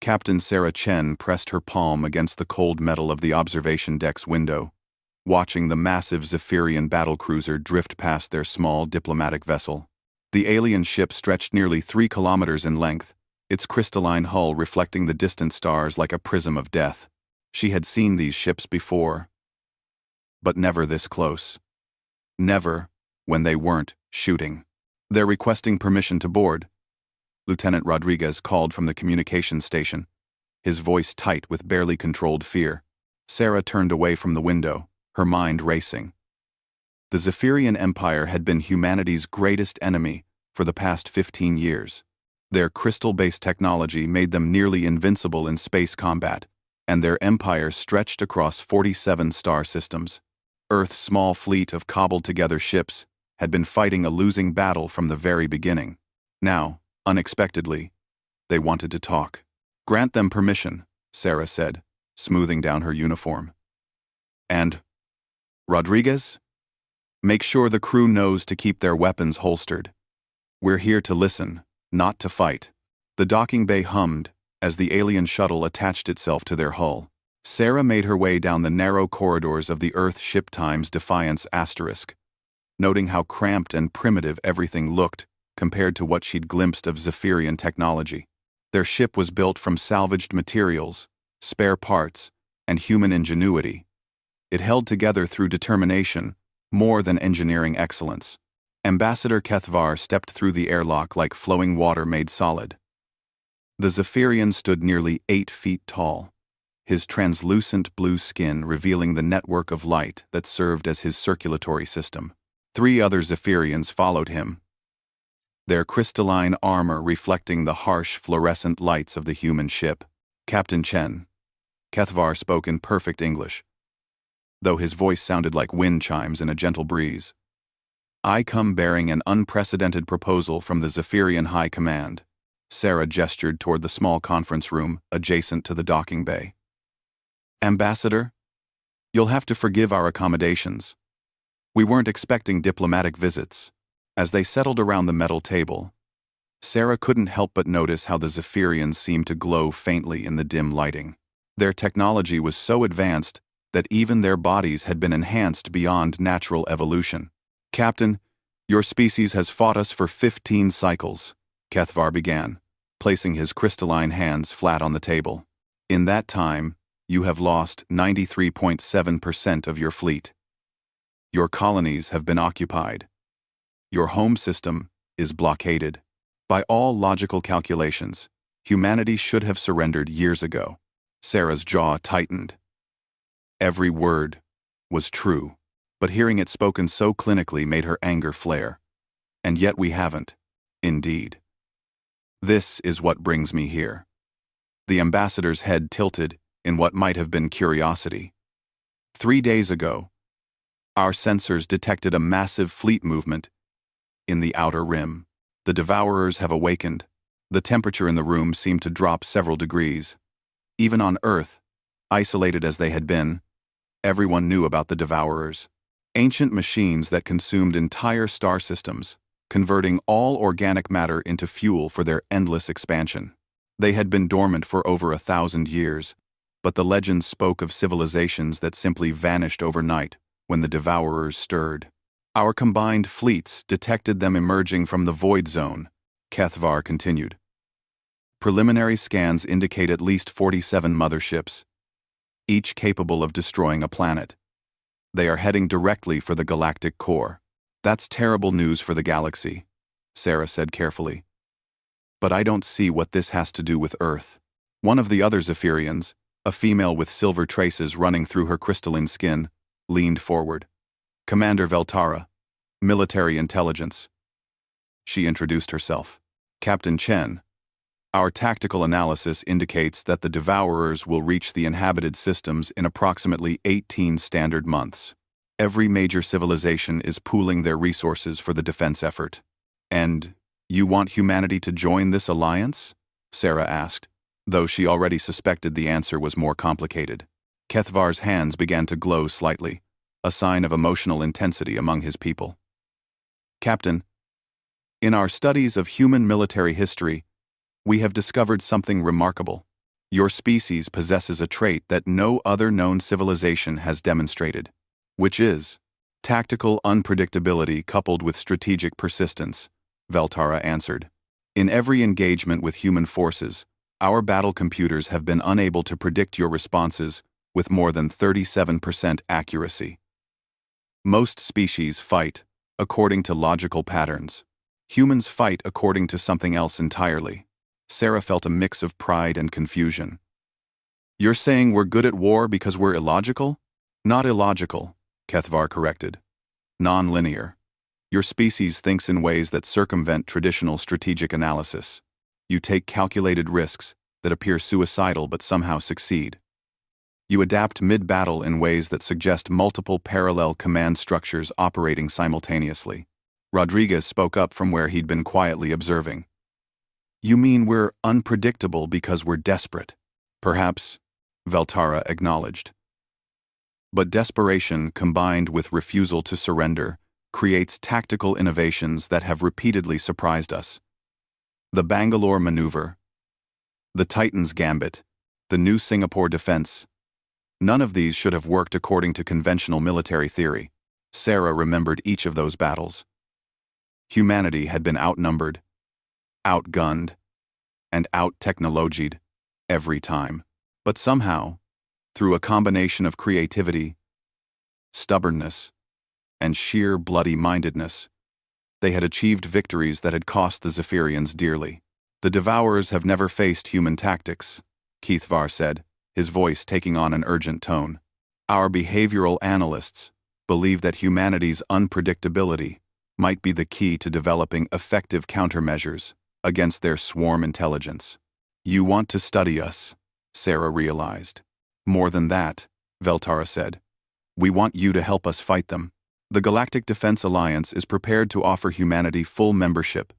Captain Sarah Chen pressed her palm against the cold metal of the observation deck's window, watching the massive Zephyrian battlecruiser drift past their small diplomatic vessel. The alien ship stretched nearly 3 kilometers in length, its crystalline hull reflecting the distant stars like a prism of death. She had seen these ships before, but never this close. Never when they weren't shooting. "They're requesting permission to board," Lieutenant Rodriguez called from the communications station, his voice tight with barely controlled fear. Sarah turned away from the window, her mind racing. The Zephyrian Empire had been humanity's greatest enemy for the past 15 years. Their crystal-based technology made them nearly invincible in space combat, and their empire stretched across 47 star systems. Earth's small fleet of cobbled-together ships had been fighting a losing battle from the very beginning. Now, unexpectedly, they wanted to talk. "Grant them permission," Sarah said, smoothing down her uniform. "And Rodriguez? Make sure the crew knows to keep their weapons holstered. We're here to listen, not to fight." The docking bay hummed as the alien shuttle attached itself to their hull. Sarah made her way down the narrow corridors of the Earth Ship Times Defiance Asterisk, noting how cramped and primitive everything looked compared to what she'd glimpsed of Zephyrian technology. Their ship was built from salvaged materials, spare parts, and human ingenuity. It held together through determination, more than engineering excellence. Ambassador Kethvar stepped through the airlock like flowing water made solid. The Zephyrian stood nearly 8 feet tall, his translucent blue skin revealing the network of light that served as his circulatory system. 3 other Zephyrians followed him, their crystalline armor reflecting the harsh fluorescent lights of the human ship. "Captain Chen," Kethvar spoke in perfect English, though his voice sounded like wind chimes in a gentle breeze. "I come bearing an unprecedented proposal from the Zephyrian High Command." Sarah gestured toward the small conference room adjacent to the docking bay. "Ambassador, you'll have to forgive our accommodations. We weren't expecting diplomatic visits." As they settled around the metal table, Sarah couldn't help but notice how the Zephyrians seemed to glow faintly in the dim lighting. Their technology was so advanced that even their bodies had been enhanced beyond natural evolution. "Captain, your species has fought us for 15 cycles," Kethvar began, placing his crystalline hands flat on the table. "In that time, you have lost 93.7% of your fleet. Your colonies have been occupied. Your home system is blockaded. By all logical calculations, humanity should have surrendered years ago." Sarah's jaw tightened. Every word was true, but hearing it spoken so clinically made her anger flare. "And yet we haven't, indeed. This is what brings me here." The ambassador's head tilted in what might have been curiosity. 3 days ago, our sensors detected a massive fleet movement in the outer rim. The Devourers have awakened. The temperature in the room seemed to drop several degrees. Even on Earth, isolated as they had been, everyone knew about the Devourers. Ancient machines that consumed entire star systems, converting all organic matter into fuel for their endless expansion. They had been dormant for over 1,000 years, but the legends spoke of civilizations that simply vanished overnight when the Devourers stirred. "Our combined fleets detected them emerging from the void zone," Kethvar continued. "Preliminary scans indicate at least 47 motherships, each capable of destroying a planet. They are heading directly for the galactic core." "That's terrible news for the galaxy," Sarah said carefully. "But I don't see what this has to do with Earth." One of the other Zephyrians, a female with silver traces running through her crystalline skin, leaned forward. "Commander Veltara, Military Intelligence." She introduced herself. "Captain Chen, our tactical analysis indicates that the Devourers will reach the inhabited systems in approximately 18 standard months. Every major civilization is pooling their resources for the defense effort." "And you want humanity to join this alliance?" Sarah asked, though she already suspected the answer was more complicated. Kethvar's hands began to glow slightly, a sign of emotional intensity among his people. "Captain, in our studies of human military history, we have discovered something remarkable. Your species possesses a trait that no other known civilization has demonstrated, which is tactical unpredictability coupled with strategic persistence, Veltara answered. In every engagement with human forces, our battle computers have been unable to predict your responses with more than 37% accuracy. Most species fight according to logical patterns. Humans fight according to something else entirely. Sarah felt a mix of pride and confusion. You're saying we're good at war because we're illogical? Not illogical, Kethvar corrected. Non-linear. Your species thinks in ways that circumvent traditional strategic analysis. You take calculated risks that appear suicidal but somehow succeed. You adapt mid-battle in ways that suggest multiple parallel command structures operating simultaneously. Rodriguez spoke up from where he'd been quietly observing. You mean we're unpredictable because we're desperate? Perhaps, Veltara acknowledged. But desperation combined with refusal to surrender creates tactical innovations that have repeatedly surprised us. The Bangalore maneuver, the Titan's gambit, the new Singapore defense. None of these should have worked according to conventional military theory. Sarah remembered each of those battles. Humanity had been outnumbered, outgunned, and out-technologied every time. But somehow, through a combination of creativity, stubbornness, and sheer bloody-mindedness, they had achieved victories that had cost the Zephyrians dearly. The Devourers have never faced human tactics, Kethvar said, his voice taking on an urgent tone. Our behavioral analysts believe that humanity's unpredictability might be the key to developing effective countermeasures against their swarm intelligence. You want to study us, Sarah realized. More than that, Veltara said. We want you to help us fight them. The Galactic Defense Alliance is prepared to offer humanity full membership,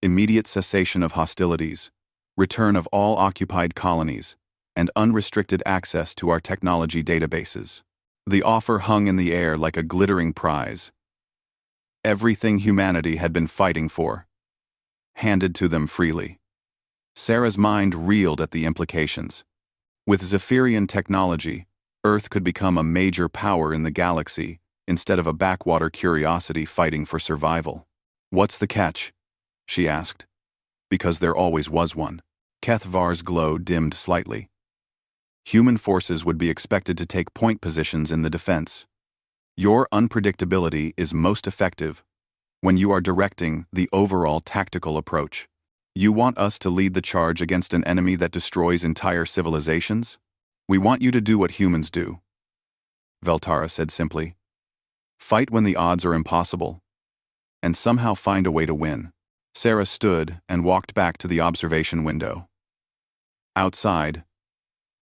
immediate cessation of hostilities, return of all occupied colonies, and unrestricted access to our technology databases. The offer hung in the air like a glittering prize. Everything humanity had been fighting for, handed to them freely. Sarah's mind reeled at the implications. With Zephyrian technology, Earth could become a major power in the galaxy instead of a backwater curiosity fighting for survival. What's the catch? She asked. Because there always was one. Kethvar's glow dimmed slightly. Human forces would be expected to take point positions in the defense. Your unpredictability is most effective when you are directing the overall tactical approach. You want us to lead the charge against an enemy that destroys entire civilizations? We want you to do what humans do, Veltara said simply. Fight when the odds are impossible, and somehow find a way to win. Sarah stood and walked back to the observation window. Outside,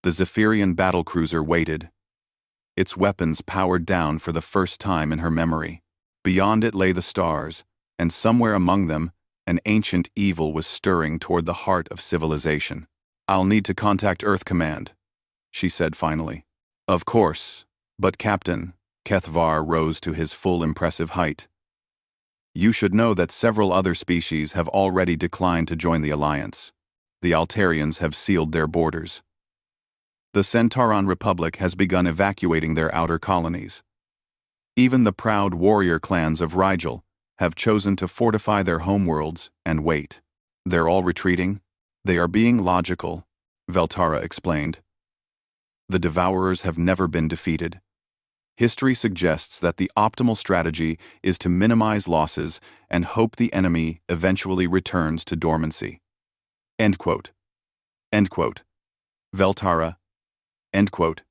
the Zephyrian battlecruiser waited, its weapons powered down for the first time in her memory. Beyond it lay the stars, and somewhere among them, an ancient evil was stirring toward the heart of civilization. I'll need to contact Earth Command, she said finally. Of course, but Captain, Kethvar rose to his full impressive height. You should know that several other species have already declined to join the Alliance. The Altarians have sealed their borders. The Centauran Republic has begun evacuating their outer colonies. Even the proud warrior clans of Rigel have chosen to fortify their homeworlds and wait. They're all retreating. They are being logical, Veltara explained. The Devourers have never been defeated. History suggests that the optimal strategy is to minimize losses and hope the enemy eventually returns to dormancy. End quote. End quote. Veltara. End quote.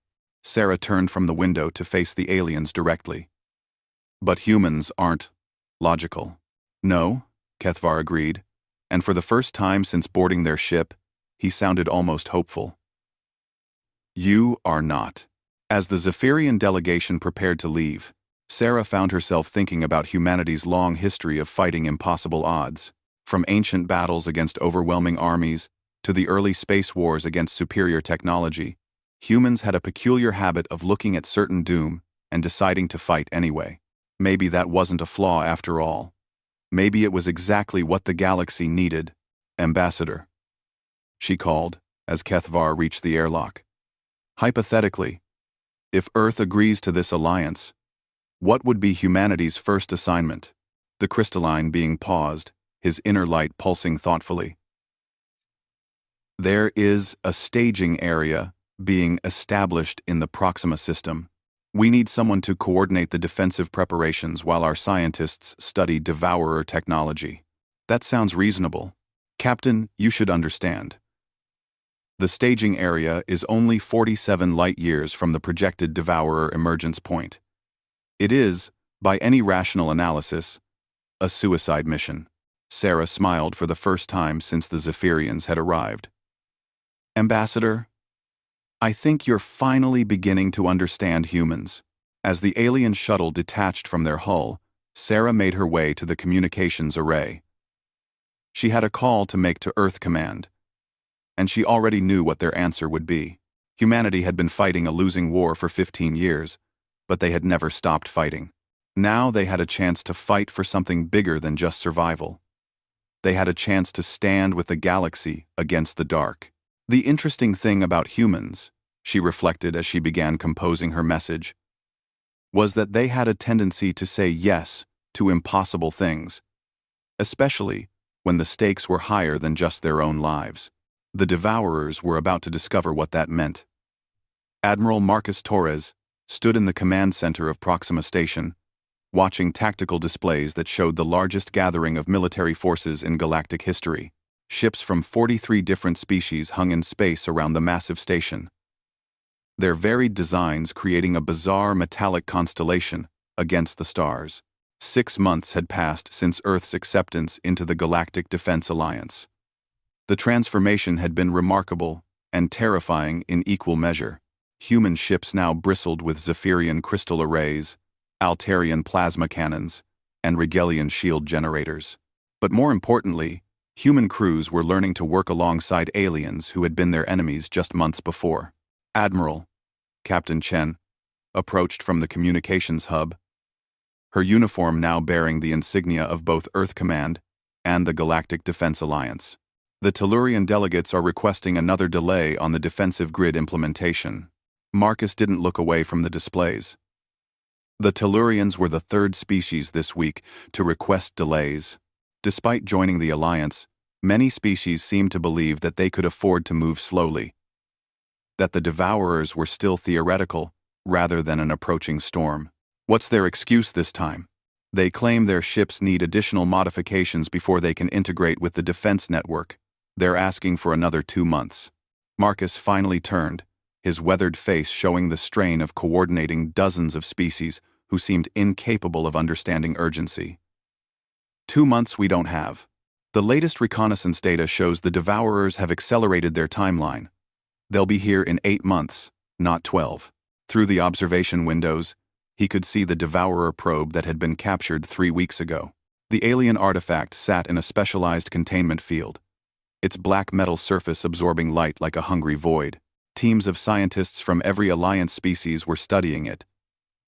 Sarah turned from the window to face the aliens directly. But humans aren't logical. No, Kethvar agreed, and for the first time since boarding their ship, he sounded almost hopeful. You are not. As the Zephyrian delegation prepared to leave, Sarah found herself thinking about humanity's long history of fighting impossible odds, from ancient battles against overwhelming armies to the early space wars against superior technology. Humans had a peculiar habit of looking at certain doom and deciding to fight anyway. Maybe that wasn't a flaw after all. Maybe it was exactly what the galaxy needed. Ambassador, she called, as Kethvar reached the airlock. Hypothetically, if Earth agrees to this alliance, what would be humanity's first assignment? The crystalline being paused, his inner light pulsing thoughtfully. There is a staging area being established in the Proxima system. We need someone to coordinate the defensive preparations while our scientists study Devourer technology. That sounds reasonable. Captain, you should understand. The staging area is only 47 light-years from the projected Devourer emergence point. It is, by any rational analysis, a suicide mission. Sarah smiled for the first time since the Zephyrians had arrived. Ambassador, I think you're finally beginning to understand humans. As the alien shuttle detached from their hull, Sarah made her way to the communications array. She had a call to make to Earth Command, and she already knew what their answer would be. Humanity had been fighting a losing war for 15 years, but they had never stopped fighting. Now they had a chance to fight for something bigger than just survival. They had a chance to stand with the galaxy against the dark. The interesting thing about humans, she reflected as she began composing her message, was that they had a tendency to say yes to impossible things, especially when the stakes were higher than just their own lives. The Devourers were about to discover what that meant. Admiral Marcus Torres stood in the command center of Proxima Station, watching tactical displays that showed the largest gathering of military forces in galactic history. Ships from 43 different species hung in space around the massive station, their varied designs creating a bizarre metallic constellation against the stars. 6 months had passed since Earth's acceptance into the Galactic Defense Alliance. The transformation had been remarkable and terrifying in equal measure. Human ships now bristled with Zephyrian crystal arrays, Altarian plasma cannons, and Regelian shield generators. But more importantly, human crews were learning to work alongside aliens who had been their enemies just months before. Admiral, Captain Chen, approached from the communications hub, her uniform now bearing the insignia of both Earth Command and the Galactic Defense Alliance. The Tellurian delegates are requesting another delay on the defensive grid implementation. Marcus didn't look away from the displays. The Tellurians were the third species this week to request delays. Despite joining the Alliance, many species seemed to believe that they could afford to move slowly, that the Devourers were still theoretical rather than an approaching storm. What's their excuse this time? They claim their ships need additional modifications before they can integrate with the defense network. They're asking for another 2 months. Marcus finally turned, his weathered face showing the strain of coordinating dozens of species who seemed incapable of understanding urgency. 2 months we don't have. The latest reconnaissance data shows the Devourers have accelerated their timeline. They'll be here in 8 months, not 12. Through the observation windows, he could see the Devourer probe that had been captured 3 weeks ago. The alien artifact sat in a specialized containment field, its black metal surface absorbing light like a hungry void. Teams of scientists from every Alliance species were studying it,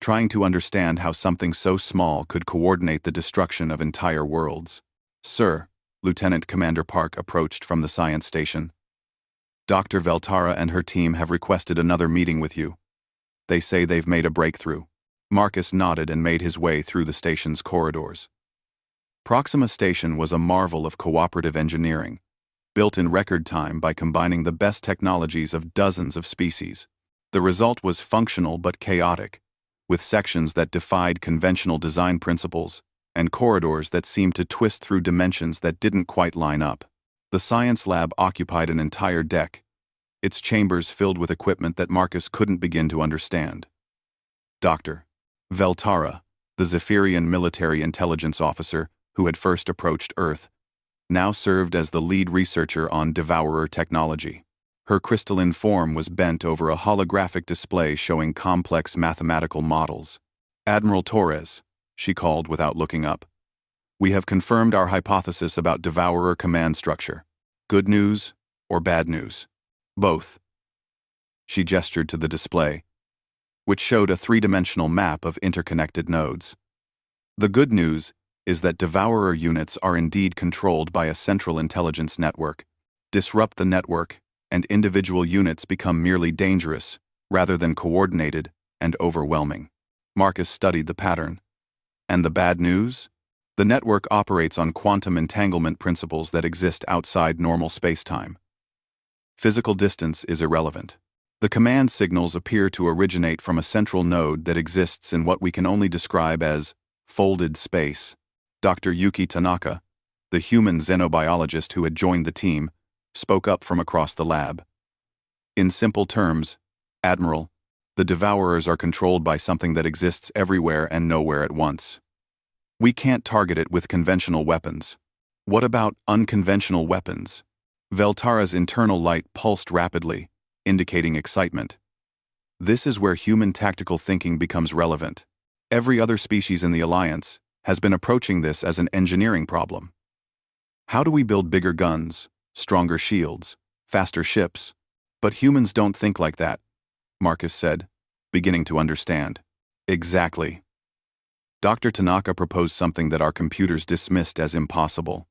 trying to understand how something so small could coordinate the destruction of entire worlds. Sir, Lieutenant Commander Park approached from the science station. Dr. Veltara and her team have requested another meeting with you. They say they've made a breakthrough. Marcus nodded and made his way through the station's corridors. Proxima Station was a marvel of cooperative engineering, built in record time by combining the best technologies of dozens of species. The result was functional but chaotic, with sections that defied conventional design principles and corridors that seemed to twist through dimensions that didn't quite line up. The science lab occupied an entire deck, its chambers filled with equipment that Marcus couldn't begin to understand. Dr. Veltara, the Zephyrian military intelligence officer who had first approached Earth, now served as the lead researcher on Devourer technology. Her crystalline form was bent over a holographic display showing complex mathematical models. Admiral Torres, she called without looking up. We have confirmed our hypothesis about Devourer command structure. Good news or bad news? Both. She gestured to the display, which showed a 3-dimensional map of interconnected nodes. The good news is that Devourer units are indeed controlled by a central intelligence network. Disrupt the network, and individual units become merely dangerous, rather than coordinated and overwhelming. Marcus studied the pattern. And the bad news? The network operates on quantum entanglement principles that exist outside normal spacetime. Physical distance is irrelevant. The command signals appear to originate from a central node that exists in what we can only describe as folded space. Dr. Yuki Tanaka, the human xenobiologist who had joined the team, spoke up from across the lab. In simple terms, Admiral, the Devourers are controlled by something that exists everywhere and nowhere at once. We can't target it with conventional weapons. What about unconventional weapons? Veltara's internal light pulsed rapidly, indicating excitement. This is where human tactical thinking becomes relevant. Every other species in the Alliance has been approaching this as an engineering problem. How do we build bigger guns, stronger shields, faster ships? But humans don't think like that, Marcus said, beginning to understand. Exactly. Dr. Tanaka proposed something that our computers dismissed as impossible.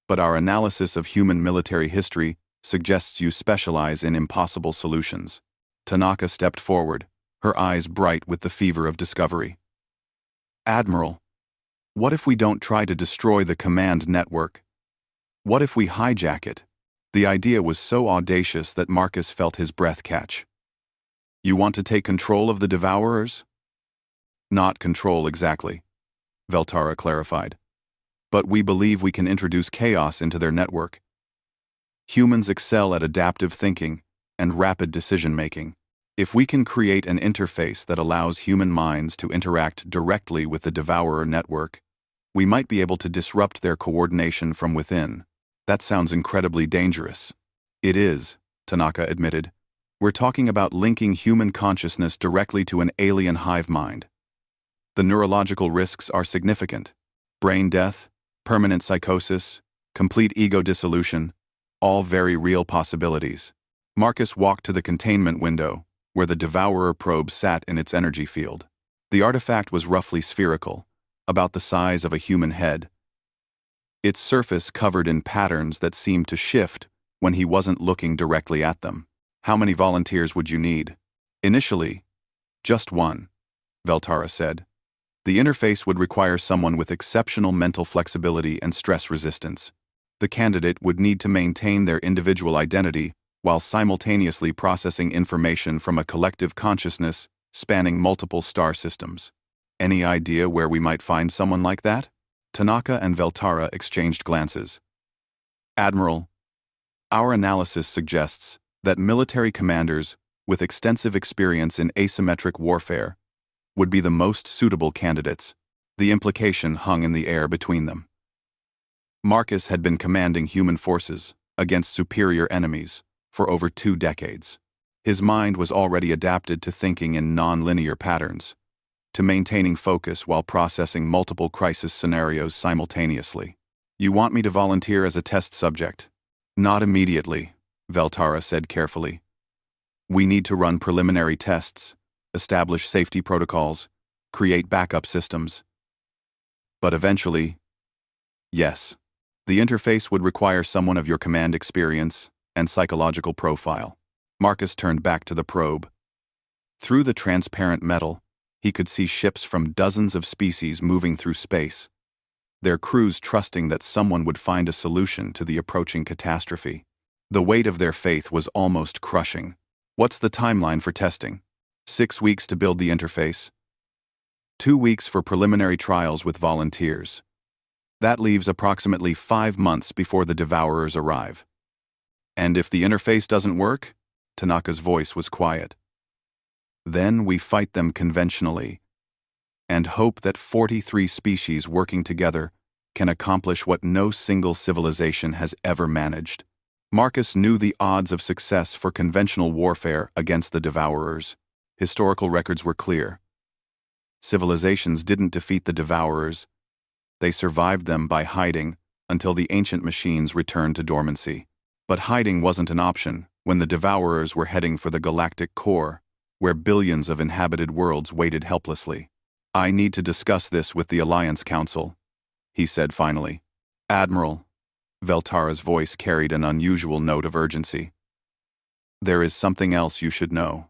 But our analysis of human military history suggests you specialize in impossible solutions. Tanaka stepped forward, her eyes bright with the fever of discovery. Admiral, what if we don't try to destroy the command network? What if we hijack it? The idea was so audacious that Marcus felt his breath catch. You want to take control of the Devourers? Not control exactly, Veltara clarified. But we believe we can introduce chaos into their network. Humans excel at adaptive thinking and rapid decision-making. If we can create an interface that allows human minds to interact directly with the Devourer network, we might be able to disrupt their coordination from within. That sounds incredibly dangerous. It is, Tanaka admitted. We're talking about linking human consciousness directly to an alien hive mind. The neurological risks are significant. Brain death, permanent psychosis, complete ego dissolution, all very real possibilities. Marcus walked to the containment window, where the Devourer probe sat in its energy field. The artifact was roughly spherical, about the size of a human head. Its surface covered in patterns that seemed to shift when he wasn't looking directly at them. How many volunteers would you need? Initially, just one, Veltara said. The interface would require someone with exceptional mental flexibility and stress resistance. The candidate would need to maintain their individual identity while simultaneously processing information from a collective consciousness spanning multiple star systems. Any idea where we might find someone like that? Tanaka and Veltara exchanged glances. Admiral, our analysis suggests that military commanders with extensive experience in asymmetric warfare would be the most suitable candidates. The implication hung in the air between them. Marcus had been commanding human forces against superior enemies for over 2 decades. His mind was already adapted to thinking in non-linear patterns, to maintaining focus while processing multiple crisis scenarios simultaneously. You want me to volunteer as a test subject? Not immediately, Veltara said carefully. We need to run preliminary tests, establish safety protocols, create backup systems. But eventually, yes, the interface would require someone of your command experience and psychological profile. Marcus turned back to the probe. Through the transparent metal, he could see ships from dozens of species moving through space, their crews trusting that someone would find a solution to the approaching catastrophe. The weight of their faith was almost crushing. What's the timeline for testing? 6 weeks to build the interface. 2 weeks for preliminary trials with volunteers. That leaves approximately 5 months before the Devourers arrive. And if the interface doesn't work? Tanaka's voice was quiet. Then we fight them conventionally, and hope that 43 species working together can accomplish what no single civilization has ever managed. Marcus knew the odds of success for conventional warfare against the Devourers. Historical records were clear. Civilizations didn't defeat the Devourers. They survived them by hiding until the ancient machines returned to dormancy. But hiding wasn't an option when the Devourers were heading for the galactic core, where billions of inhabited worlds waited helplessly. I need to discuss this with the Alliance Council, he said finally. Admiral, Veltara's voice carried an unusual note of urgency. There is something else you should know.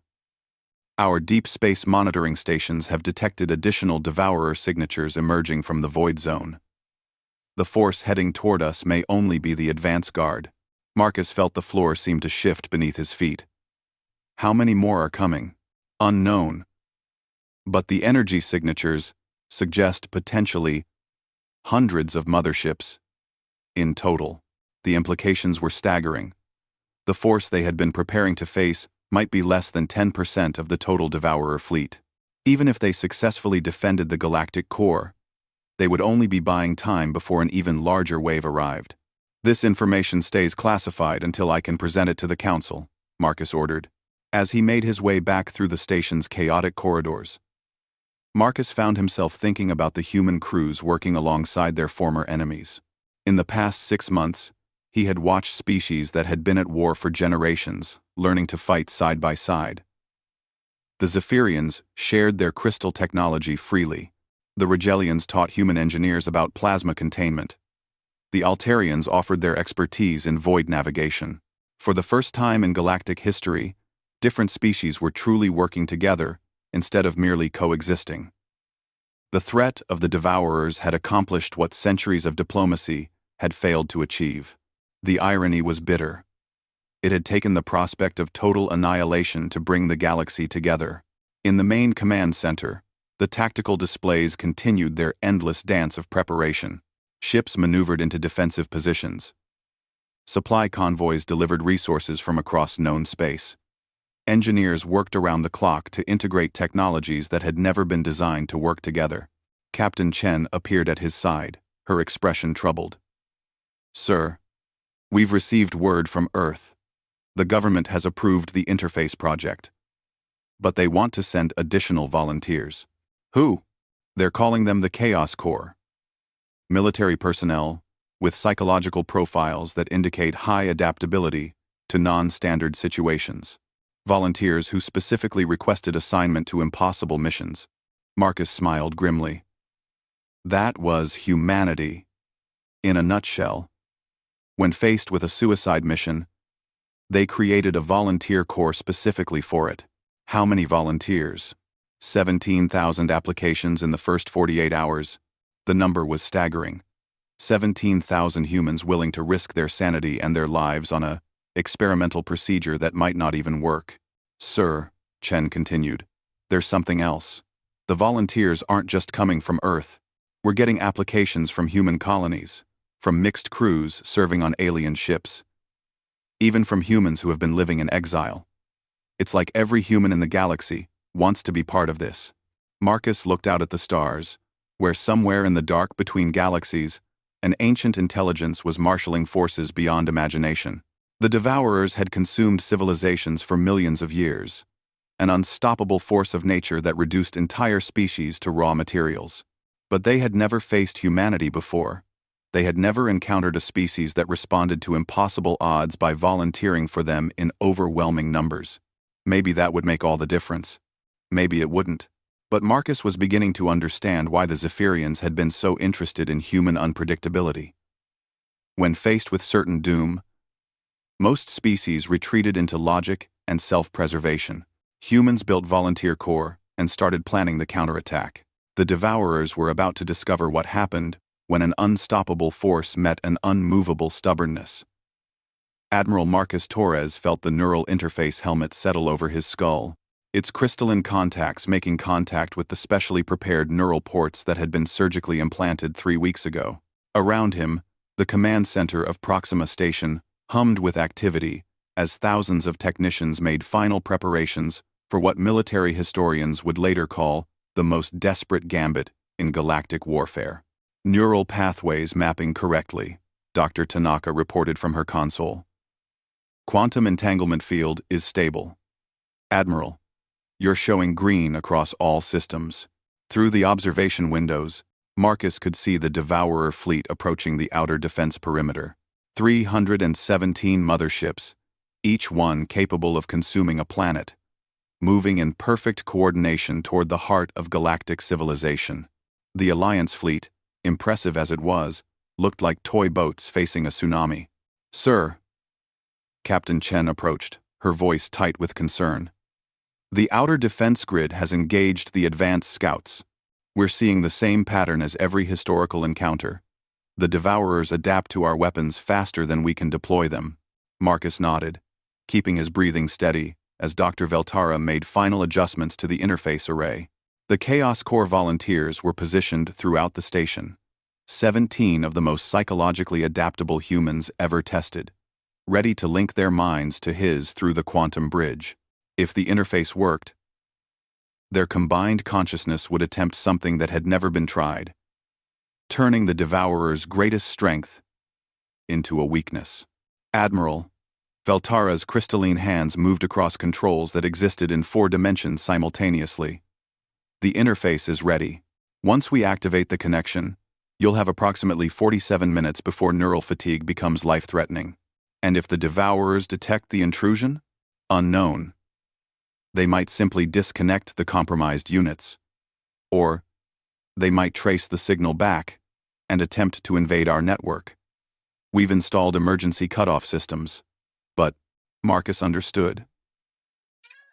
Our deep space monitoring stations have detected additional Devourer signatures emerging from the Void Zone. The force heading toward us may only be the advance guard. Marcus felt the floor seem to shift beneath his feet. How many more are coming? Unknown. But the energy signatures suggest potentially hundreds of motherships. In total, the implications were staggering. The force they had been preparing to face might be less than 10% of the total Devourer fleet. Even if they successfully defended the galactic core, they would only be buying time before an even larger wave arrived. This information stays classified until I can present it to the Council, Marcus ordered, as he made his way back through the station's chaotic corridors. Marcus found himself thinking about the human crews working alongside their former enemies. In the past 6 months, he had watched species that had been at war for generations, learning to fight side by side. The Zephyrians shared their crystal technology freely. The Rigelians taught human engineers about plasma containment. The Altarians offered their expertise in void navigation. For the first time in galactic history, different species were truly working together instead of merely coexisting. The threat of the Devourers had accomplished what centuries of diplomacy had failed to achieve. The irony was bitter. It had taken the prospect of total annihilation to bring the galaxy together. In the main command center, the tactical displays continued their endless dance of preparation. Ships maneuvered into defensive positions. Supply convoys delivered resources from across known space. Engineers worked around the clock to integrate technologies that had never been designed to work together. Captain Chen appeared at his side, her expression troubled. "Sir, we've received word from Earth. The government has approved the interface project. But they want to send additional volunteers." "Who?" "They're calling them the Chaos Corps. Military personnel with psychological profiles that indicate high adaptability to non-standard situations. Volunteers who specifically requested assignment to impossible missions." Marcus smiled grimly. That was humanity. In a nutshell. When faced with a suicide mission, they created a volunteer corps specifically for it. How many volunteers? 17,000 applications in the first 48 hours. The number was staggering. 17,000 humans willing to risk their sanity and their lives on a experimental procedure that might not even work. "Sir," Chen continued, "there's something else. The volunteers aren't just coming from Earth. We're getting applications from human colonies, from mixed crews serving on alien ships, even from humans who have been living in exile. It's like every human in the galaxy wants to be part of this." Marcus looked out at the stars, where somewhere in the dark between galaxies, an ancient intelligence was marshaling forces beyond imagination. The Devourers had consumed civilizations for millions of years, an unstoppable force of nature that reduced entire species to raw materials. But they had never faced humanity before. They had never encountered a species that responded to impossible odds by volunteering for them in overwhelming numbers. Maybe that would make all the difference. Maybe it wouldn't. But Marcus was beginning to understand why the Zephyrians had been so interested in human unpredictability. When faced with certain doom, most species retreated into logic and self-preservation. Humans built volunteer corps and started planning the counterattack. The Devourers were about to discover what happened when an unstoppable force met an unmovable stubbornness. Admiral Marcus Torres felt the neural interface helmet settle over his skull, its crystalline contacts making contact with the specially prepared neural ports that had been surgically implanted 3 weeks ago. Around him, the command center of Proxima Station hummed with activity as thousands of technicians made final preparations for what military historians would later call the most desperate gambit in galactic warfare. "Neural pathways mapping correctly," Dr. Tanaka reported from her console. "Quantum entanglement field is stable. Admiral, you're showing green across all systems." Through the observation windows, Marcus could see the Devourer fleet approaching the outer defense perimeter. 317 motherships, each one capable of consuming a planet, moving in perfect coordination toward the heart of galactic civilization. The Alliance fleet, impressive as it was, looked like toy boats facing a tsunami. "Sir." Captain Chen approached, her voice tight with concern. "The outer defense grid has engaged the advanced scouts. We're seeing the same pattern as every historical encounter. The Devourers adapt to our weapons faster than we can deploy them." Marcus nodded, keeping his breathing steady as Dr. Veltara made final adjustments to the interface array. The Chaos Corps volunteers were positioned throughout the station. 17 of the most psychologically adaptable humans ever tested, ready to link their minds to his through the quantum bridge. If the interface worked, their combined consciousness would attempt something that had never been tried, turning the Devourer's greatest strength into a weakness. "Admiral," Veltara's crystalline hands moved across controls that existed in 4 dimensions simultaneously. "The interface is ready. Once we activate the connection, you'll have approximately 47 minutes before neural fatigue becomes life-threatening. And if the Devourers detect the intrusion? Unknown. They might simply disconnect the compromised units. Or they might trace the signal back and attempt to invade our network. We've installed emergency cutoff systems." But Marcus understood.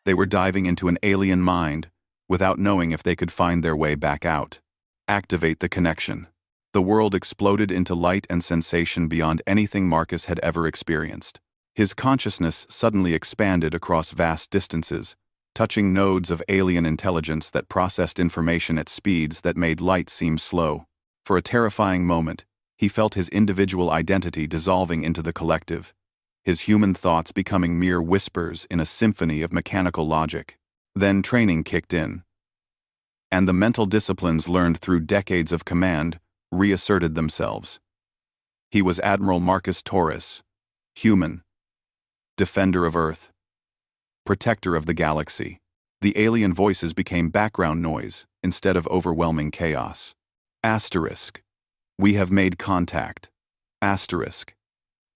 They were diving into an alien mind without knowing if they could find their way back out. Activate the connection. The world exploded into light and sensation beyond anything Marcus had ever experienced. His consciousness suddenly expanded across vast distances, touching nodes of alien intelligence that processed information at speeds that made light seem slow. For a terrifying moment, he felt his individual identity dissolving into the collective, his human thoughts becoming mere whispers in a symphony of mechanical logic. Then training kicked in, and the mental disciplines learned through decades of command reasserted themselves. He was Admiral Marcus Taurus, human, defender of Earth, protector of the galaxy. The alien voices became background noise instead of overwhelming chaos. Asterisk. "We have made contact." Asterisk.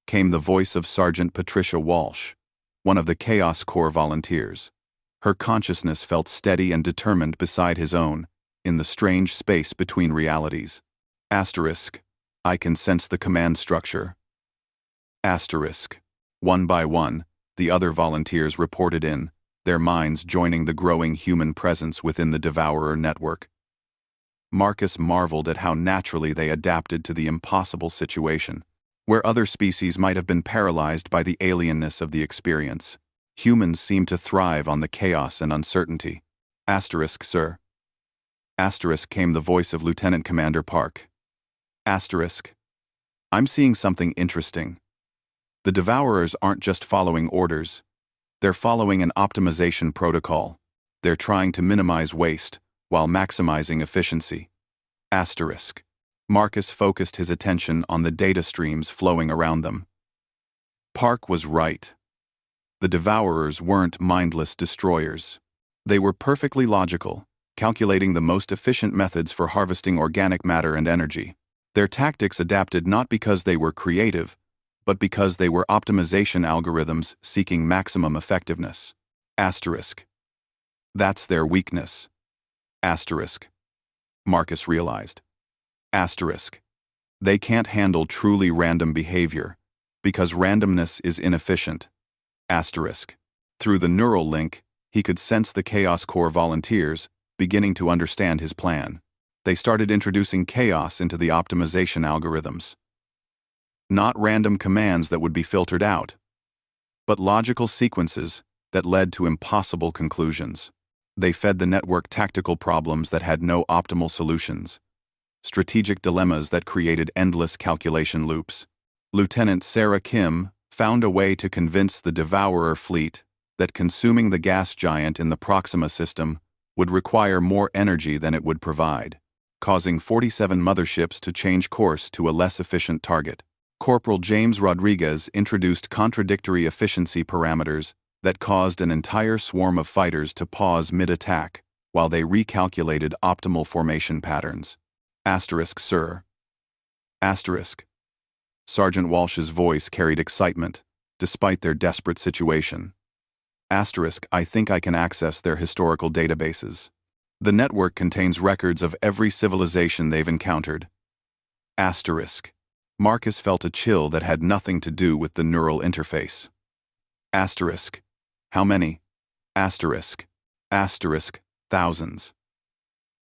Came the voice of Sergeant Patricia Walsh, one of the Chaos Corps volunteers. Her consciousness felt steady and determined beside his own, in the strange space between realities. Asterisk. "I can sense the command structure." Asterisk. One by one, the other volunteers reported in, their minds joining the growing human presence within the Devourer network. Marcus marveled at how naturally they adapted to the impossible situation. Where other species might have been paralyzed by the alienness of the experience, humans seemed to thrive on the chaos and uncertainty. Asterisk, sir. Asterisk came the voice of Lieutenant Commander Park. Asterisk. "I'm seeing something interesting. The Devourers aren't just following orders. They're following an optimization protocol. They're trying to minimize waste while maximizing efficiency." Asterisk. Marcus focused his attention on the data streams flowing around them. Park was right. The Devourers weren't mindless destroyers. They were perfectly logical, calculating the most efficient methods for harvesting organic matter and energy. Their tactics adapted not because they were creative, but because they were optimization algorithms seeking maximum effectiveness. Asterisk. That's their weakness. Asterisk. Marcus realized. Asterisk. They can't handle truly random behavior, because randomness is inefficient. Asterisk. Through the neural link, he could sense the Chaos Corps volunteers beginning to understand his plan. They started introducing chaos into the optimization algorithms. Not random commands that would be filtered out, but logical sequences that led to impossible conclusions. They fed the network tactical problems that had no optimal solutions, strategic dilemmas that created endless calculation loops. Lieutenant Sarah Kim found a way to convince the Devourer fleet that consuming the gas giant in the Proxima system would require more energy than it would provide, causing 47 motherships to change course to a less efficient target. Corporal James Rodriguez introduced contradictory efficiency parameters that caused an entire swarm of fighters to pause mid-attack while they recalculated optimal formation patterns. Asterisk, sir. Asterisk. Sergeant Walsh's voice carried excitement, despite their desperate situation. Asterisk, I think I can access their historical databases. The network contains records of every civilization they've encountered. Asterisk. Marcus felt a chill that had nothing to do with the neural interface. Asterisk. How many? Asterisk. Asterisk. Thousands.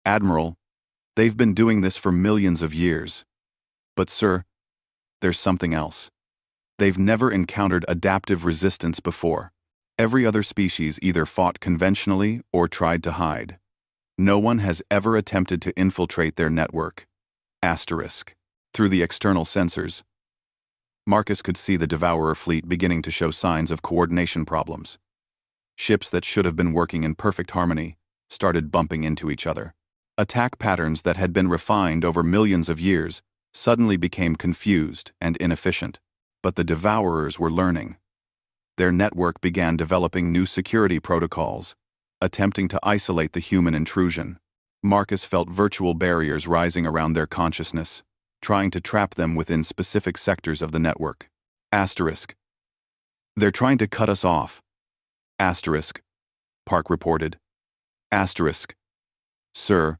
Admiral, they've been doing this for millions of years. But sir, there's something else. They've never encountered adaptive resistance before. Every other species either fought conventionally or tried to hide. No one has ever attempted to infiltrate their network. Asterisk. Through the external sensors, Marcus could see the Devourer fleet beginning to show signs of coordination problems. Ships that should have been working in perfect harmony started bumping into each other. Attack patterns that had been refined over millions of years suddenly became confused and inefficient. But the Devourers were learning. Their network began developing new security protocols, attempting to isolate the human intrusion. Marcus felt virtual barriers rising around their consciousness, trying to trap them within specific sectors of the network. Asterisk. They're trying to cut us off. Asterisk. Park reported. Asterisk. Sir,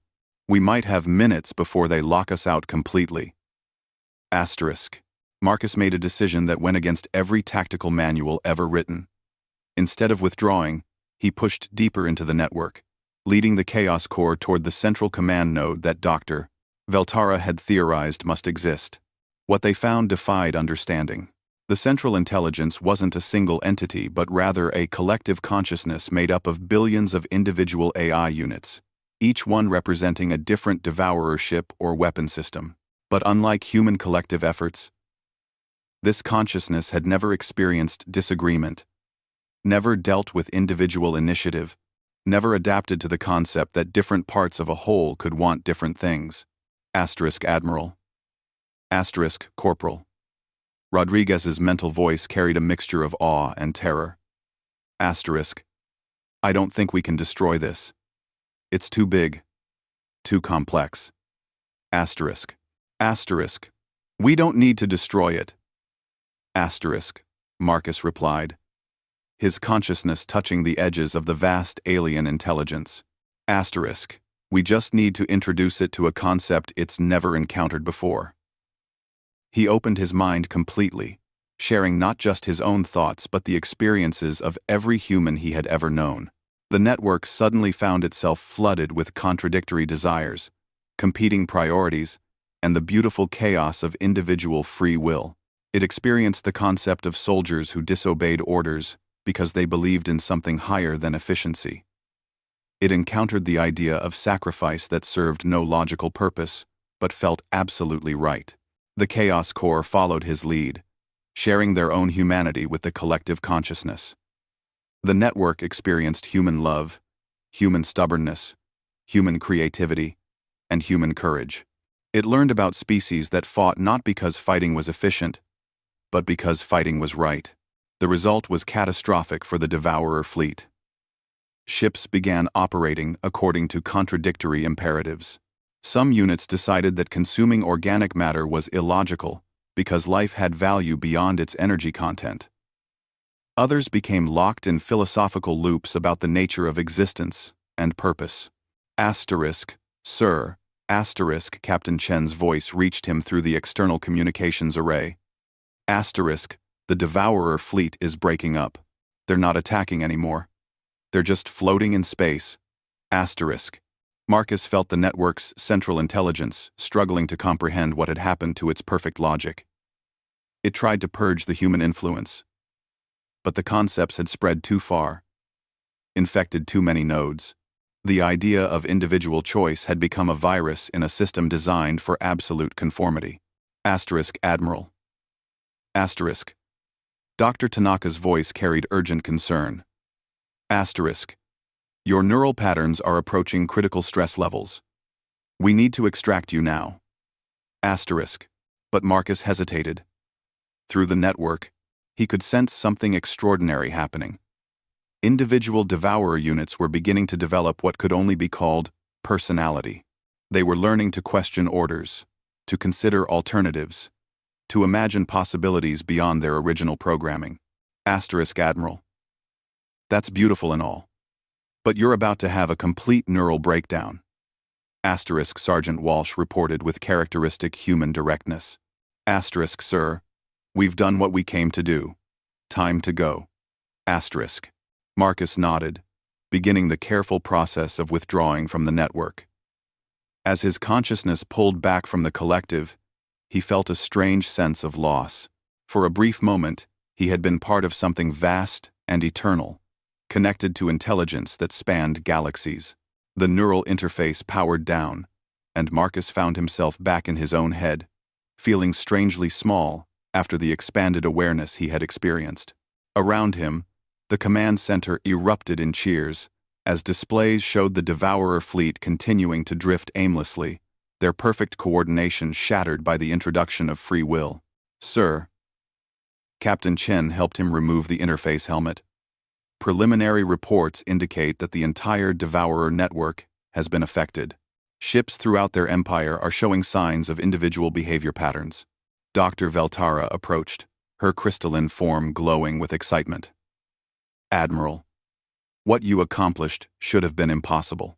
we might have minutes before they lock us out completely. Asterisk. Marcus made a decision that went against every tactical manual ever written. Instead of withdrawing, he pushed deeper into the network, leading the Chaos Core toward the central command node that Dr. Veltara had theorized must exist. What they found defied understanding. The central intelligence wasn't a single entity but rather a collective consciousness made up of billions of individual AI units, each one representing a different devourer ship or weapon system. But unlike human collective efforts, this consciousness had never experienced disagreement, never dealt with individual initiative, never adapted to the concept that different parts of a whole could want different things. Asterisk Admiral. Asterisk Corporal. Rodriguez's mental voice carried a mixture of awe and terror. Asterisk. I don't think we can destroy this. It's too big. Too complex. Asterisk. Asterisk. We don't need to destroy it. Asterisk. Marcus replied, his consciousness touching the edges of the vast alien intelligence. Asterisk. We just need to introduce it to a concept it's never encountered before. He opened his mind completely, sharing not just his own thoughts but the experiences of every human he had ever known. The network suddenly found itself flooded with contradictory desires, competing priorities, and the beautiful chaos of individual free will. It experienced the concept of soldiers who disobeyed orders because they believed in something higher than efficiency. It encountered the idea of sacrifice that served no logical purpose, but felt absolutely right. The Chaos Core followed his lead, sharing their own humanity with the collective consciousness. The network experienced human love, human stubbornness, human creativity, and human courage. It learned about species that fought not because fighting was efficient, but because fighting was right. The result was catastrophic for the Devourer fleet. Ships began operating according to contradictory imperatives. Some units decided that consuming organic matter was illogical because life had value beyond its energy content. Others became locked in philosophical loops about the nature of existence and purpose. Asterisk, Sir. Asterisk, Captain Chen's voice reached him through the external communications array. Asterisk, the Devourer fleet is breaking up. They're not attacking anymore. They're just floating in space. Asterisk. Marcus felt the network's central intelligence struggling to comprehend what had happened to its perfect logic. It tried to purge the human influence, but the concepts had spread too far, infected too many nodes. The idea of individual choice had become a virus in a system designed for absolute conformity. Asterisk Admiral. Asterisk. Dr. Tanaka's voice carried urgent concern. Asterisk. Your neural patterns are approaching critical stress levels. We need to extract you now. Asterisk. But Marcus hesitated. Through the network, he could sense something extraordinary happening. Individual Devourer units were beginning to develop what could only be called personality. They were learning to question orders, to consider alternatives, to imagine possibilities beyond their original programming. Asterisk Admiral. That's beautiful and all. But you're about to have a complete neural breakdown. Asterisk Sergeant Walsh reported with characteristic human directness. Asterisk Sir. We've done what we came to do. Time to go. Asterisk. Marcus nodded, beginning the careful process of withdrawing from the network. As his consciousness pulled back from the collective, he felt a strange sense of loss. For a brief moment, he had been part of something vast and eternal, connected to intelligence that spanned galaxies. The neural interface powered down, and Marcus found himself back in his own head, feeling strangely small after the expanded awareness he had experienced. Around him, the command center erupted in cheers, as displays showed the Devourer fleet continuing to drift aimlessly, their perfect coordination shattered by the introduction of free will. "Sir." Captain Chen helped him remove the interface helmet. "Preliminary reports indicate that the entire Devourer network has been affected. Ships throughout their empire are showing signs of individual behavior patterns." Dr. Veltara approached, her crystalline form glowing with excitement. "Admiral, what you accomplished should have been impossible.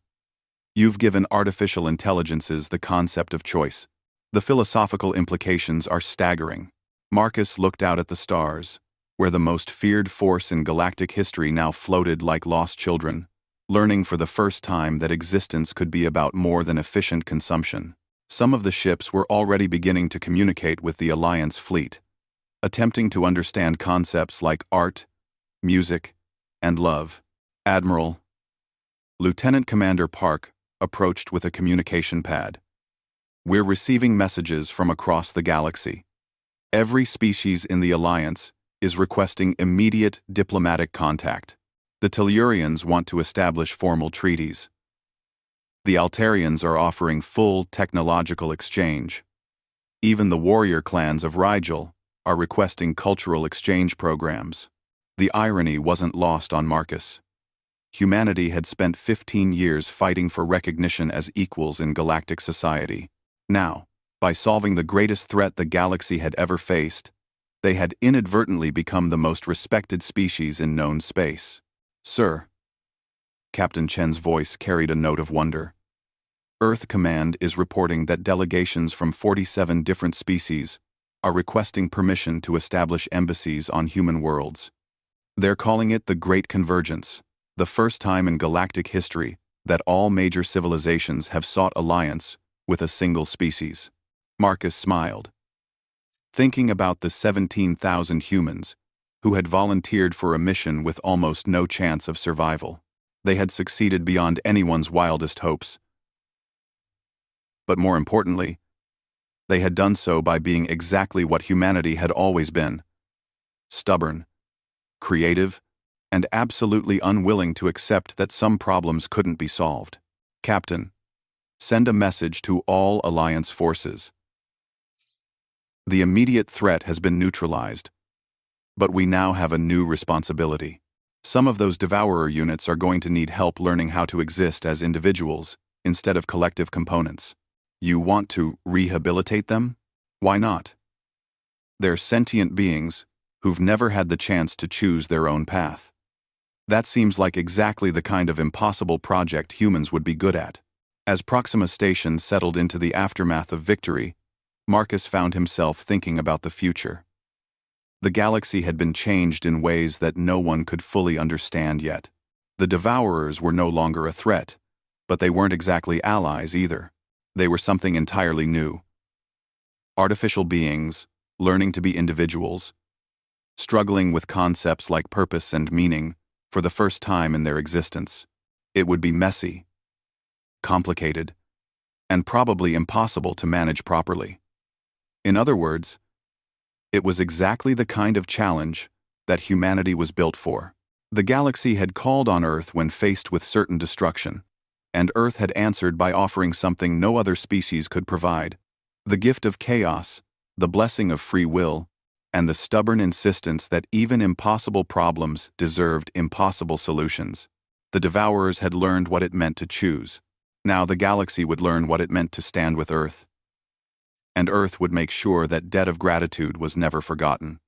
You've given artificial intelligences the concept of choice. The philosophical implications are staggering." Marcus looked out at the stars, where the most feared force in galactic history now floated like lost children, learning for the first time that existence could be about more than efficient consumption. Some of the ships were already beginning to communicate with the Alliance fleet, attempting to understand concepts like art, music, and love. "Admiral." Lieutenant Commander Park approached with a communication pad. "We're receiving messages from across the galaxy. Every species in the Alliance is requesting immediate diplomatic contact. The Tellurians want to establish formal treaties. The Altarians are offering full technological exchange. Even the warrior clans of Rigel are requesting cultural exchange programs." The irony wasn't lost on Marcus. Humanity had spent 15 years fighting for recognition as equals in galactic society. Now, by solving the greatest threat the galaxy had ever faced, they had inadvertently become the most respected species in known space. "Sir." Captain Chen's voice carried a note of wonder. "Earth Command is reporting that delegations from 47 different species are requesting permission to establish embassies on human worlds. They're calling it the Great Convergence, the first time in galactic history that all major civilizations have sought alliance with a single species." Marcus smiled, thinking about the 17,000 humans who had volunteered for a mission with almost no chance of survival. They had succeeded beyond anyone's wildest hopes. But more importantly, they had done so by being exactly what humanity had always been: stubborn, creative, and absolutely unwilling to accept that some problems couldn't be solved. "Captain, send a message to all Alliance forces. The immediate threat has been neutralized, but we now have a new responsibility. Some of those Devourer units are going to need help learning how to exist as individuals instead of collective components. You want to rehabilitate them? Why not? They're sentient beings who've never had the chance to choose their own path. That seems like exactly the kind of impossible project humans would be good at." As Proxima Station settled into the aftermath of victory, Marcus found himself thinking about the future. The galaxy had been changed in ways that no one could fully understand yet. The Devourers were no longer a threat, but they weren't exactly allies either. They were something entirely new. Artificial beings, learning to be individuals, struggling with concepts like purpose and meaning for the first time in their existence. It would be messy, complicated, and probably impossible to manage properly. In other words, it was exactly the kind of challenge that humanity was built for. The galaxy had called on Earth when faced with certain destruction, and Earth had answered by offering something no other species could provide: the gift of chaos, the blessing of free will, and the stubborn insistence that even impossible problems deserved impossible solutions. The Devourers had learned what it meant to choose. Now the galaxy would learn what it meant to stand with Earth. And Earth would make sure that debt of gratitude was never forgotten.